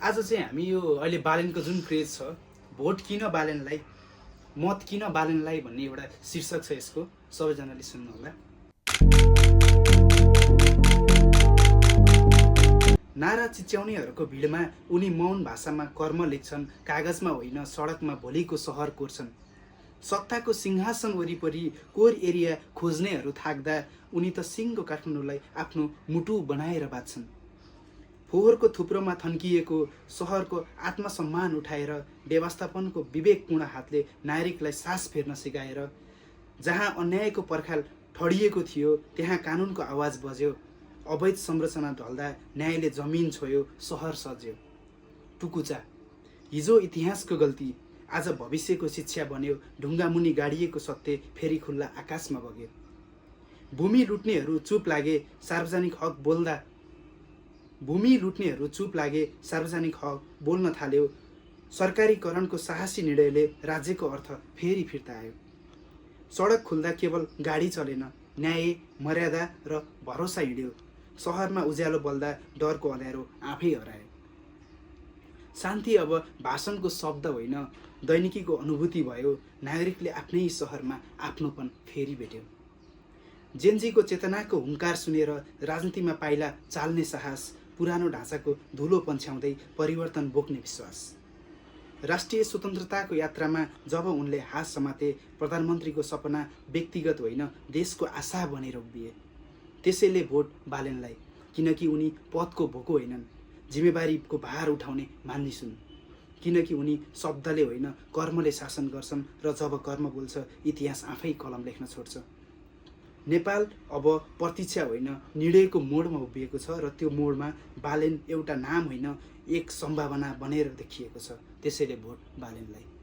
आज चाहिँ हामी यो अहिले बालेनको जुन क्रेज छ, भोट किन बालेनलाई, मत किन बालेनलाई भन्ने एउटा शीर्षक छ यसको। सबैजनाले सुन्नु होला। नारा चिच्याउनेहरूको भिडमा उनी मौन भाषामा कर्म लेख्छन्, कागजमा होइन सडकमा भोलिको सहर कोर्छन्। सत्ताको सिंहासन वरिपरि कोर एरिया खोज्नेहरू थाक्दा उनी त सिङ्गो काठमाडौँलाई आफ्नो मुटु बनाएर बाँच्छन्। फोहोरको थुप्रोमा थन्किएको सहरको आत्मसम्मान उठाएर व्यवस्थापनको विवेकपूर्ण हातले नागरिकलाई सास फेर्न सिकाएर, जहाँ अन्यायको पर्खाल ठडिएको थियो त्यहाँ कानुनको आवाज बज्यो। अवैध संरचना ढल्दा न्यायले जमिन छोयो, सहर सज्यो। टुकुचा, हिजो इतिहासको गल्ती आज भविष्यको शिक्षा बन्यो। ढुङ्गामुनि गाडिएको सत्य फेरि खुल्ला आकाशमा बग्यो। भूमि लुट्नेहरू चुप लागे, सार्वजनिक हक बोल्दा सार्वजनिक हक बोल्न थाल्यो। सरकारीकरणको साहसी निर्णयले राज्यको अर्थ फेरि फिर्ता आयो। सडक खुल्दा केवल गाडी चलेन, न्याय, मर्यादा र भरोसा हिँड्यो। सहरमा उज्यालो बल्दा डरको अँध्यारो आफै हरायो। शान्ति अब भाषणको शब्द होइन, दैनिकीको अनुभूति भयो। नागरिकले आफ्नै सहरमा आफ्नोपन फेरि भेट्यो। जेनजीको चेतनाको हुङ्कार सुनेर राजनीतिमा पाइला चाल्ने साहस, पुरानो ढाँचाको धुलो पन्छ्याउँदै परिवर्तन बोक्ने विश्वास। राष्ट्रिय स्वतन्त्रताको यात्रामा जब उनले हात समाते, प्रधानमन्त्रीको सपना व्यक्तिगत होइन देशको आशा बनेर उभिए। त्यसैले भोट बालेनलाई, किनकि उनी पदको भोको होइनन्, जिम्मेवारीको भार उठाउने मानिस हुन्। किनकि उनी शब्दले होइन कर्मले शासन गर्छन् र जब कर्म बोल्छ इतिहास आफै कलम लेख्न छोड्छ। नेपाल अब प्रतीक्षा होइन निर्णयको मोडमा उभिएको छ र त्यो मोडमा बालेन एउटा नाम होइन एक सम्भावना बनेर देखिएको छ। त्यसैले भोट बालेनलाई।